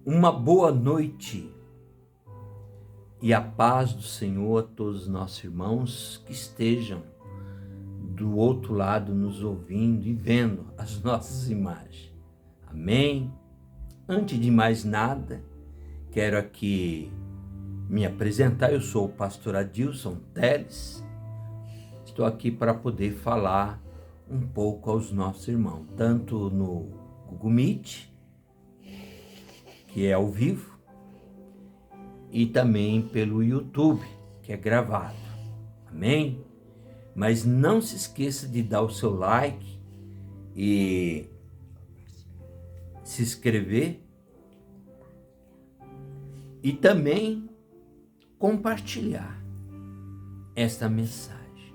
Uma boa noite e a paz do Senhor a todos os nossos irmãos que estejam do outro lado nos ouvindo e vendo as nossas imagens. Amém? Antes de mais nada, quero aqui me apresentar. Eu sou o pastor Adilson Teles. Estou aqui para poder falar um pouco aos nossos irmãos, tanto no Google Meet, que é ao vivo, e também pelo YouTube, que é gravado. Amém? Mas não se esqueça de dar o seu like e se inscrever e também compartilhar esta mensagem.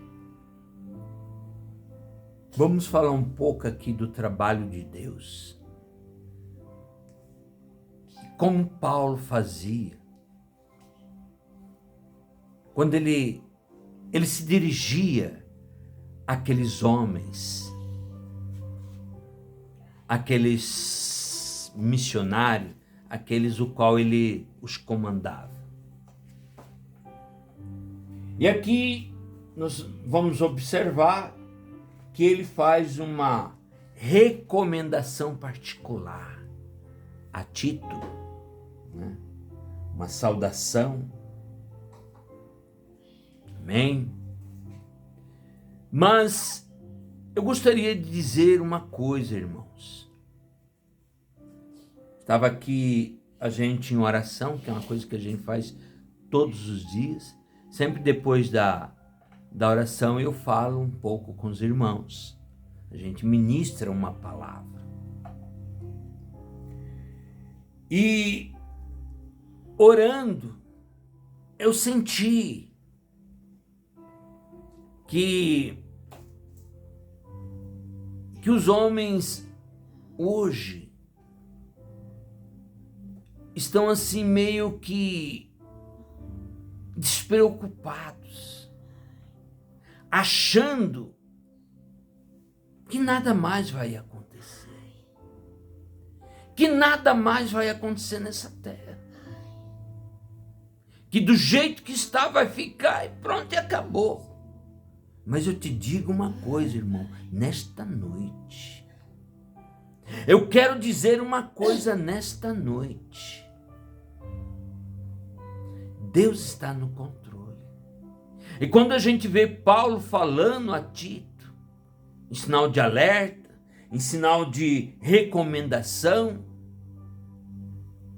Vamos falar um pouco aqui do trabalho de Deus. Como Paulo fazia quando ele se dirigia àqueles homens, aqueles missionários, aqueles o qual ele os comandava. E aqui nós vamos observar que ele faz uma recomendação particular a Tito, né? Uma saudação. Amém? Mas eu gostaria de dizer uma coisa, irmãos. Estava aqui a gente em oração, que é uma coisa que a gente faz todos os dias. Sempre depois da oração eu falo um pouco com os irmãos. A gente ministra uma palavra. E orando, eu senti que os homens hoje estão assim meio que despreocupados, achando que nada mais vai acontecer, que nada mais vai acontecer nessa terra, que do jeito que está vai ficar e pronto, e acabou. Mas eu te digo uma coisa, irmão, nesta noite, eu quero dizer uma coisa nesta noite. Deus está no controle. E quando a gente vê Paulo falando a Tito, em sinal de alerta, em sinal de recomendação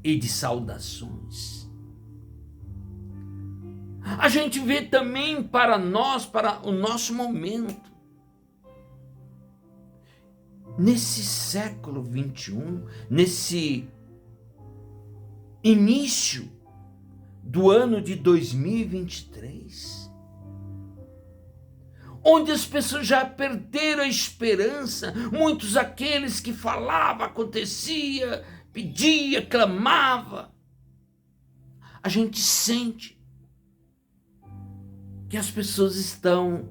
e de saudações, a gente vê também para nós, para o nosso momento. Nesse século 21, nesse início do ano de 2023, onde as pessoas já perderam a esperança, muitos aqueles que falavam, acontecia, pedia, clamava, a gente sente que as pessoas estão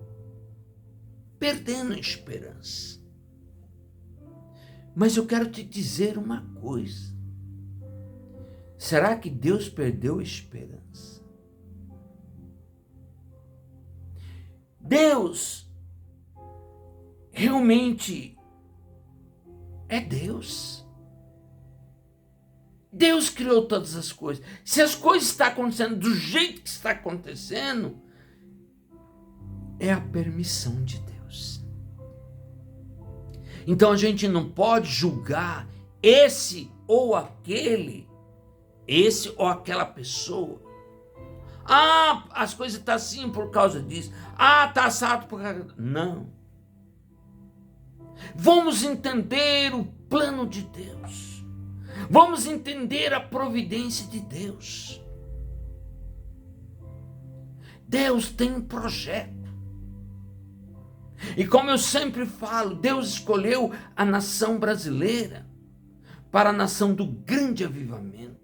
perdendo a esperança. Mas eu quero te dizer uma coisa. Será que Deus perdeu a esperança? Deus realmente é Deus. Deus criou todas as coisas. Se as coisas estão acontecendo do jeito que está acontecendo, é a permissão de Deus. Então a gente não pode julgar esse ou aquele, esse ou aquela pessoa. Ah, as coisas estão assim por causa disso. Ah, está assado por causa... Não. Vamos entender o plano de Deus. Vamos entender a providência de Deus. Deus tem um projeto. E como eu sempre falo, Deus escolheu a nação brasileira para a nação do grande avivamento.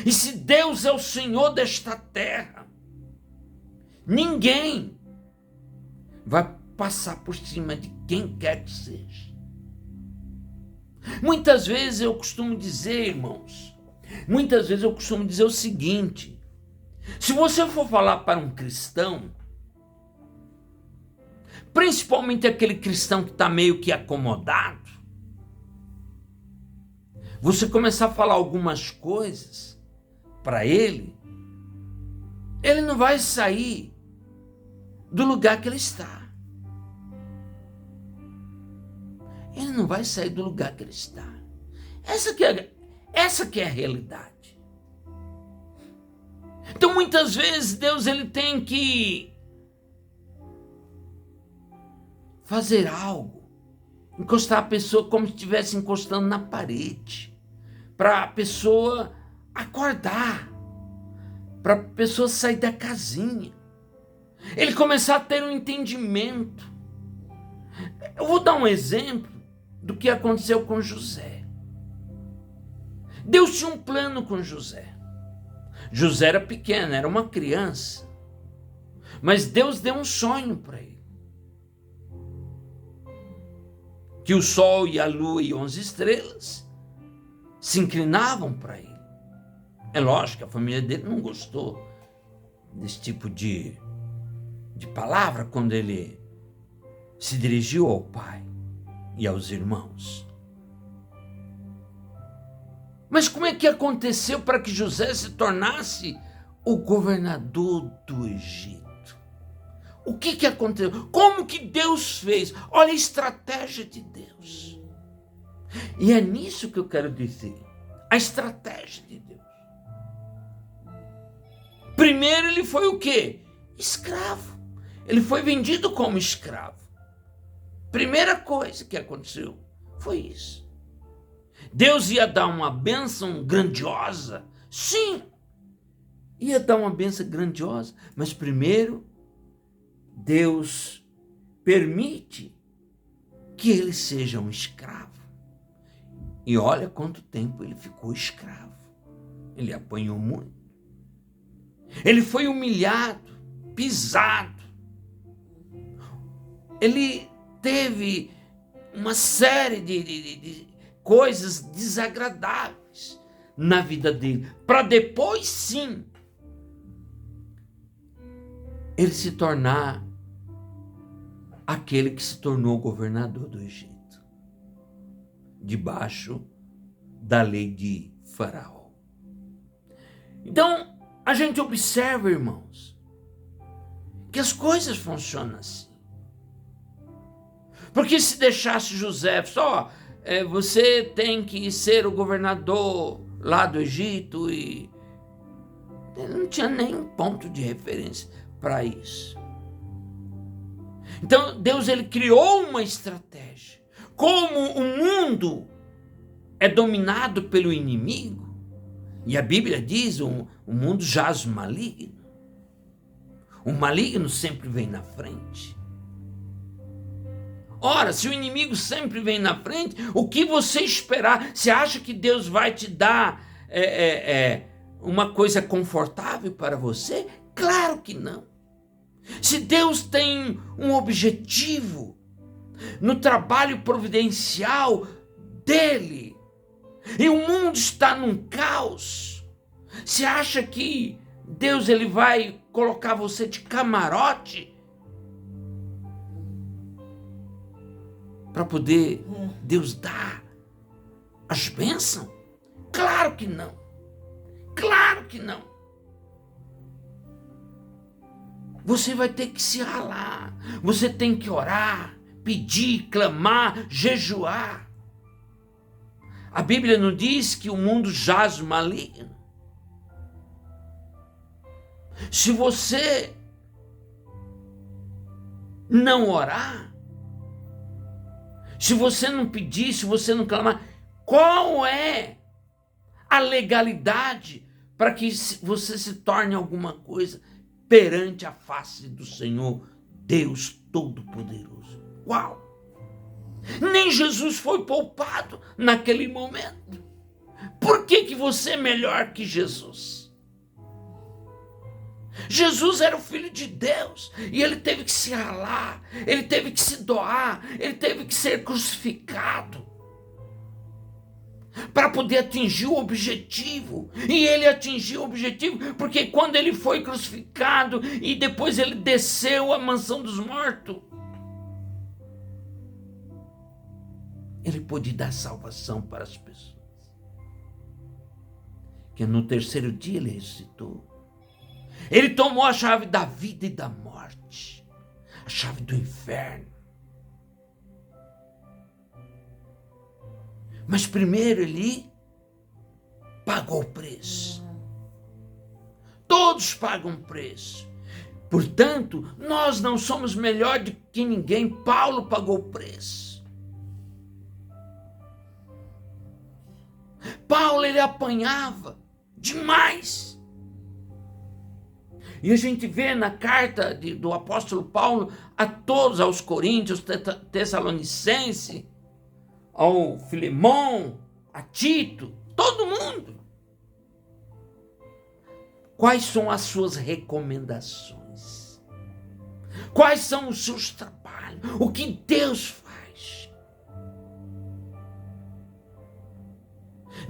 E se Deus é o Senhor desta terra, ninguém vai passar por cima de quem quer que seja. Muitas vezes eu costumo dizer, irmãos, o seguinte: se você for falar para um cristão, principalmente aquele cristão que está meio que acomodado, você começar a falar algumas coisas para ele não vai sair do lugar que ele está. Ele não vai sair do lugar que ele está. Essa que é a realidade. Então, muitas vezes, Deus ele tem que fazer algo, encostar a pessoa como se estivesse encostando na parede, para a pessoa acordar, para a pessoa sair da casinha, ele começar a ter um entendimento. Eu vou dar um exemplo do que aconteceu com José. Deus tinha um plano com José. José era pequeno, era uma criança, mas Deus deu um sonho para ele. Que o sol e a lua e 11 estrelas se inclinavam para ele. É lógico que a família dele não gostou desse tipo de palavra quando ele se dirigiu ao pai e aos irmãos. Mas como é que aconteceu para que José se tornasse o governador do Egito? O que aconteceu? Como que Deus fez? Olha a estratégia de Deus. E é nisso que eu quero dizer. A estratégia de Deus. Primeiro ele foi o quê? Escravo. Ele foi vendido como escravo. Primeira coisa que aconteceu foi isso. Deus ia dar uma bênção grandiosa? Sim, ia dar uma bênção grandiosa, mas primeiro Deus permite que ele seja um escravo. E olha quanto tempo ele ficou escravo. Ele apanhou muito. Ele foi humilhado, pisado. Ele teve uma série de coisas desagradáveis na vida dele, para depois sim ele se tornar aquele que se tornou governador do Egito, debaixo da lei de Faraó. Então, a gente observa, irmãos, que as coisas funcionam assim. Porque se deixasse José só, você tem que ser o governador lá do Egito, e ele não tinha nem ponto de referência para isso. Então Deus ele criou uma estratégia. Como o mundo é dominado pelo inimigo, e a Bíblia diz, o mundo jaz maligno. O maligno sempre vem na frente. Ora, se o inimigo sempre vem na frente, o que você esperar? Você acha que Deus vai te dar uma coisa confortável para você? Claro que não. Se Deus tem um objetivo no trabalho providencial dele, e o mundo está num caos, você acha que Deus ele vai colocar você de camarote para poder Deus dar as bênçãos? Claro que não. Claro que não. Você vai ter que se ralar. Você tem que orar, pedir, clamar, jejuar. A Bíblia não diz que o mundo jaz maligno. Se você não orar, se você não pedir, se você não clamar, qual é a legalidade para que você se torne alguma coisa perante a face do Senhor, Deus Todo-Poderoso? Qual? Nem Jesus foi poupado naquele momento. Por que você é melhor que Jesus? Jesus era o Filho de Deus e ele teve que se ralar, ele teve que se doar, ele teve que ser crucificado. para poder atingir o objetivo. E ele atingiu o objetivo porque quando ele foi crucificado e depois ele desceu à mansão dos mortos, ele pôde dar salvação para as pessoas. Que no terceiro dia ele ressuscitou. Ele tomou a chave da vida e da morte, a chave do inferno. Mas primeiro ele pagou o preço. Todos pagam preço. Portanto, nós não somos melhor do que ninguém. Paulo pagou o preço. Paulo, ele apanhava demais. E a gente vê na carta do apóstolo Paulo a todos, aos Coríntios, Tessalonicenses, ao Filemão, a Tito, todo mundo. Quais são as suas recomendações? Quais são os seus trabalhos? O que Deus faz?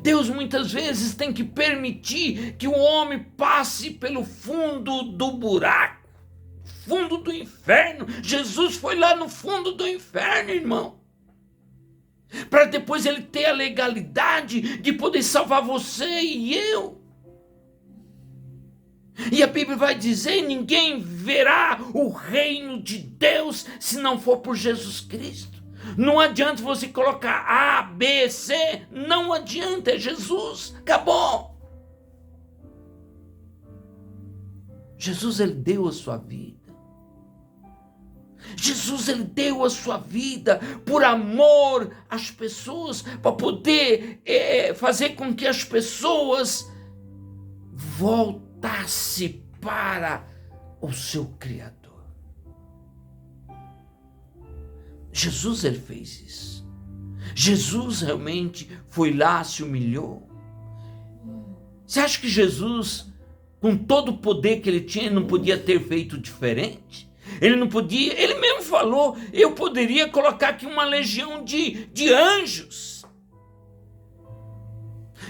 Deus muitas vezes tem que permitir que o homem passe pelo fundo do buraco, fundo do inferno. Jesus foi lá no fundo do inferno, irmão, para depois ele ter a legalidade de poder salvar você e eu. E a Bíblia vai dizer: ninguém verá o reino de Deus se não for por Jesus Cristo. Não adianta você colocar A, B, C, não adianta, é Jesus, acabou. Jesus, ele deu a sua vida. Jesus, ele deu a sua vida por amor às pessoas, para poder fazer com que as pessoas voltassem para o seu Criador. Jesus, ele fez isso. Jesus realmente foi lá, se humilhou. Você acha que Jesus, com todo o poder que ele tinha, não podia ter feito diferente? Ele não podia, ele mesmo falou: eu poderia colocar aqui uma legião de anjos.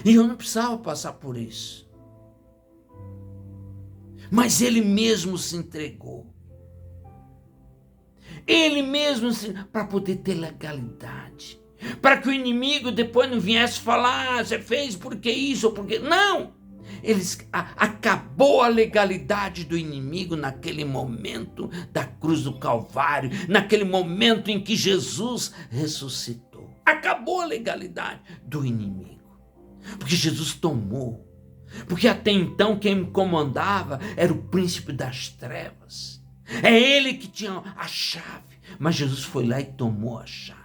E eu não precisava passar por isso. Mas ele mesmo se entregou. Ele mesmo, para poder ter legalidade. Para que o inimigo depois não viesse falar: você fez porque isso ou porque... Não! Acabou a legalidade do inimigo naquele momento da cruz do Calvário, naquele momento em que Jesus ressuscitou. Acabou a legalidade do inimigo. Porque Jesus tomou. Porque até então quem comandava era o príncipe das trevas. É ele que tinha a chave. Mas Jesus foi lá e tomou a chave.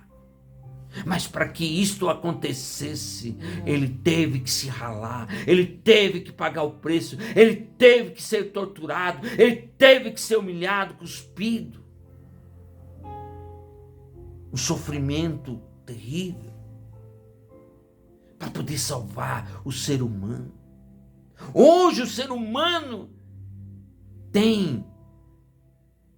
Mas para que isto acontecesse, ele teve que se ralar, ele teve que pagar o preço, ele teve que ser torturado, ele teve que ser humilhado, cuspido. Um sofrimento terrível para poder salvar o ser humano. Hoje o ser humano tem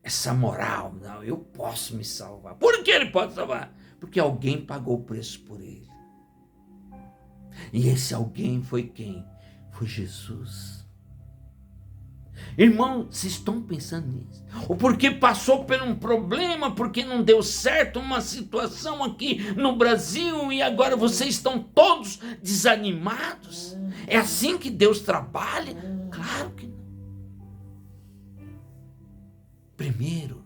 essa moral: não, eu posso me salvar. Por que ele pode salvar? Porque alguém pagou o preço por ele. E esse alguém foi quem? Foi Jesus. Irmão, vocês estão pensando nisso? Ou porque passou por um problema, porque não deu certo uma situação aqui no Brasil e agora vocês estão todos desanimados? É assim que Deus trabalha? Claro que não. Primeiro,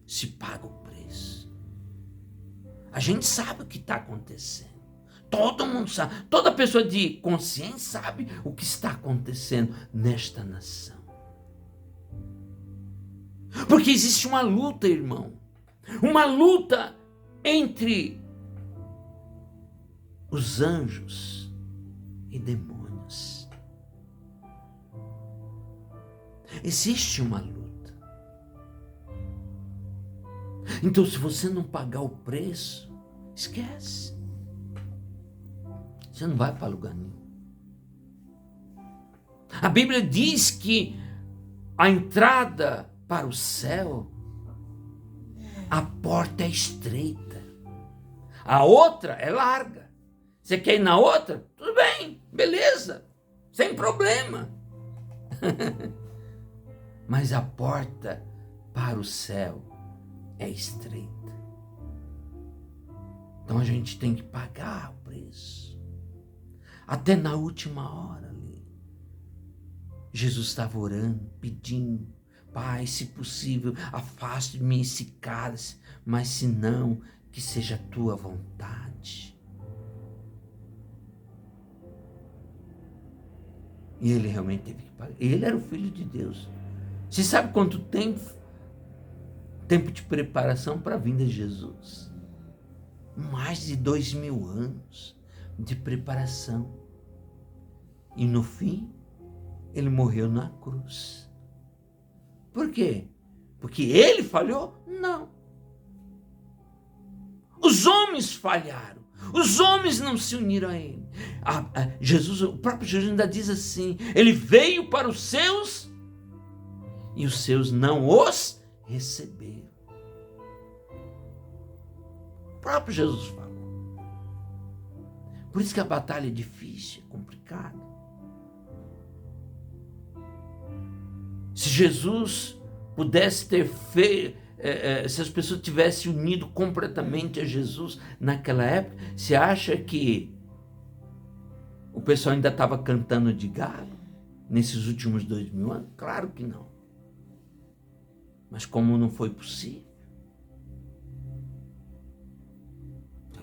se paga o preço. A gente sabe o que está acontecendo. Todo mundo sabe. Toda pessoa de consciência sabe o que está acontecendo nesta nação. Porque existe uma luta, irmão. Uma luta entre os anjos e demônios. Existe uma luta. Então, se você não pagar o preço, esquece. Você não vai para lugar nenhum. A Bíblia diz que a entrada para o céu, a porta é estreita. A outra é larga. Você quer ir na outra? Tudo bem, beleza, sem problema. Mas a porta para o céu é estreita. Então a gente tem que pagar o preço. Até na última hora ali, Jesus estava orando, pedindo: Pai, se possível, afaste de mim esse cálice, mas se não, que seja a tua vontade. E ele realmente teve que pagar. Ele era o Filho de Deus. Você sabe quanto tempo de preparação para a vinda de Jesus? Mais de 2000 anos de preparação. E no fim, ele morreu na cruz. Por quê? Porque ele falhou? Não. Os homens falharam. Os homens não se uniram a ele. Jesus, o próprio Jesus ainda diz assim: ele veio para os seus e os seus não os receberam. O próprio Jesus falou. Por isso que a batalha é difícil, é complicada. Se Jesus pudesse ter feito, se as pessoas tivessem unido completamente a Jesus naquela época, você acha que o pessoal ainda estava cantando de galo nesses últimos 2000 anos? Claro que não. Mas como não foi possível,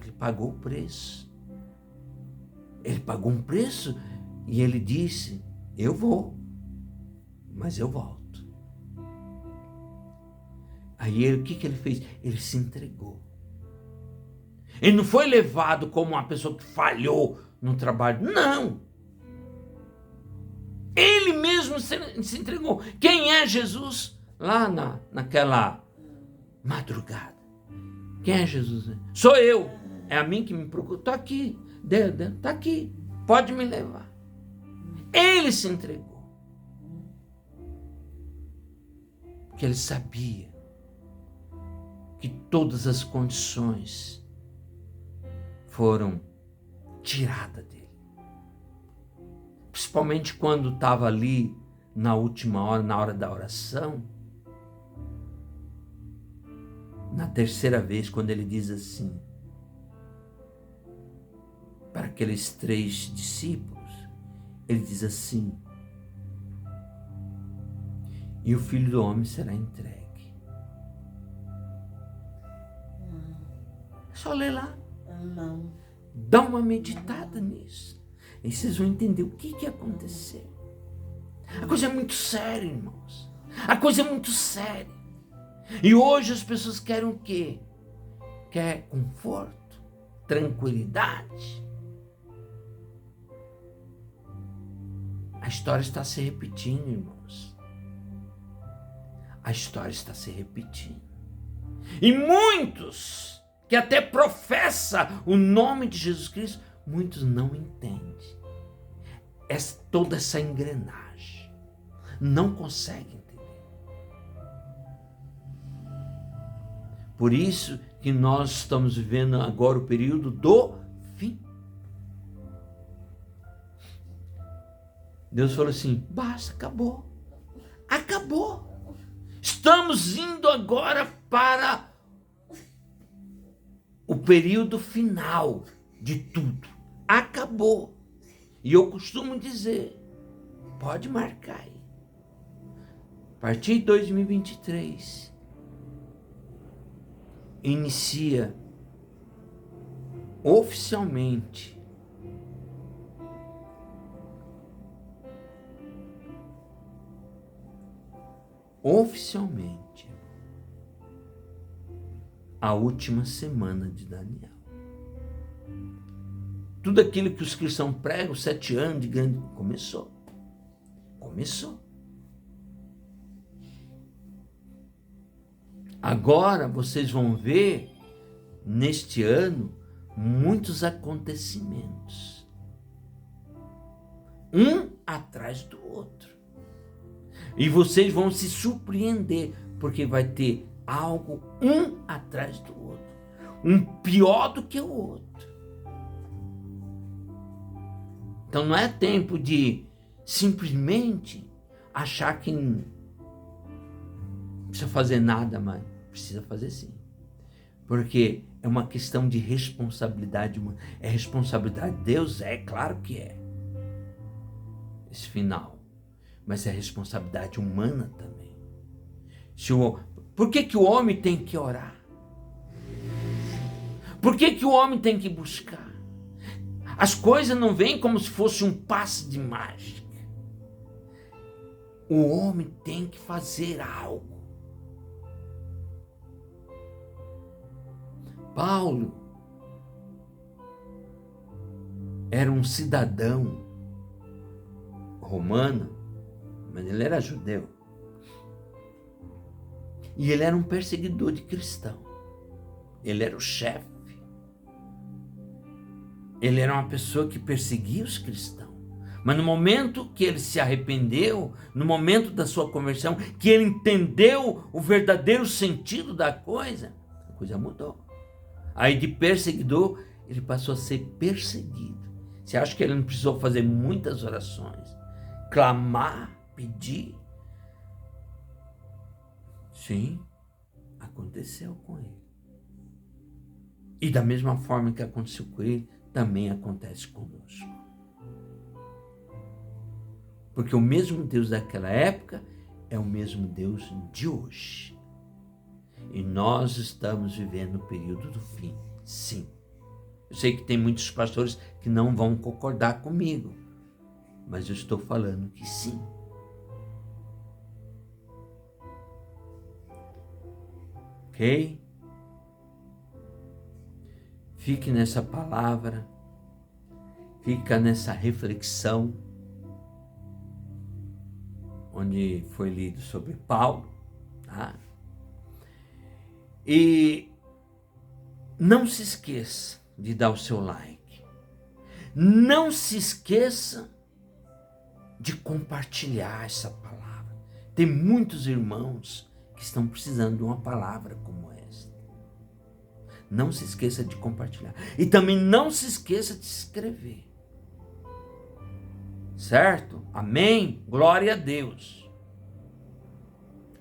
ele pagou o preço. Ele pagou um preço e ele disse: eu vou, mas eu volto. Aí o que ele fez? Ele se entregou. Ele não foi levado como uma pessoa que falhou no trabalho. Não. Ele mesmo se entregou. Quem é Jesus? Lá naquela madrugada. Quem é Jesus? Sou eu. É a mim que me procura. Estou aqui. Está aqui. Pode me levar. Ele se entregou. Porque ele sabia que todas as condições foram tiradas dele. Principalmente quando estava ali na última hora, na hora da oração. Na terceira vez, quando ele diz assim, para aqueles 3 discípulos, ele diz assim: e o Filho do Homem será entregue. É só ler lá. Não. Dá uma meditada nisso. E vocês vão entender o que aconteceu. A coisa é muito séria, irmãos. A coisa é muito séria. E hoje as pessoas querem o quê? Quer conforto, tranquilidade. A história está se repetindo, irmãos. A história está se repetindo. E muitos que até professam o nome de Jesus Cristo, muitos não entendem toda essa engrenagem. Não conseguem entender. Por isso que nós estamos vivendo agora o período do fim. Deus falou assim: basta, acabou. Acabou. Estamos indo agora para o período final de tudo. Acabou. E eu costumo dizer, pode marcar aí, a partir de 2023, inicia oficialmente a última semana de Daniel. Tudo aquilo que os cristãos pregam, 7 anos de grande... Começou. Agora vocês vão ver, neste ano, muitos acontecimentos. Um atrás do outro. E vocês vão se surpreender, porque vai ter algo um atrás do outro. um pior do que o outro. Então não é tempo de simplesmente achar que não precisa fazer nada, mas precisa fazer sim. Porque é uma questão de responsabilidade humana. É responsabilidade de Deus? É claro que é. Esse final. Mas é responsabilidade humana também. Por que o homem tem que orar? Por que o homem tem que buscar? As coisas não vêm como se fosse um passe de mágica. O homem tem que fazer algo. Paulo era um cidadão romano, mas ele era judeu. E ele era um perseguidor de cristão. Ele era o chefe. Ele era uma pessoa que perseguia os cristãos. Mas no momento que ele se arrependeu, no momento da sua conversão, que ele entendeu o verdadeiro sentido da coisa, a coisa mudou. Aí de perseguidor, ele passou a ser perseguido. Você acha que ele não precisou fazer muitas orações? Clamar, pedir? Sim, aconteceu com ele. E da mesma forma que aconteceu com ele, também acontece conosco. Porque o mesmo Deus daquela época é o mesmo Deus de hoje. E nós estamos vivendo o período do fim, sim. Eu sei que tem muitos pastores que não vão concordar comigo, mas eu estou falando que sim. Ok? Fique nessa palavra, fica nessa reflexão, onde foi lido sobre Paulo, tá? E não se esqueça de dar o seu like. Não se esqueça de compartilhar essa palavra. Tem muitos irmãos que estão precisando de uma palavra como esta. Não se esqueça de compartilhar. E também não se esqueça de se inscrever. Certo? Amém? Glória a Deus.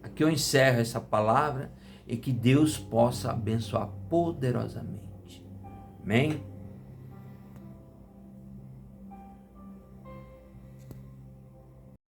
Aqui eu encerro essa palavra e que Deus possa abençoar poderosamente. Amém?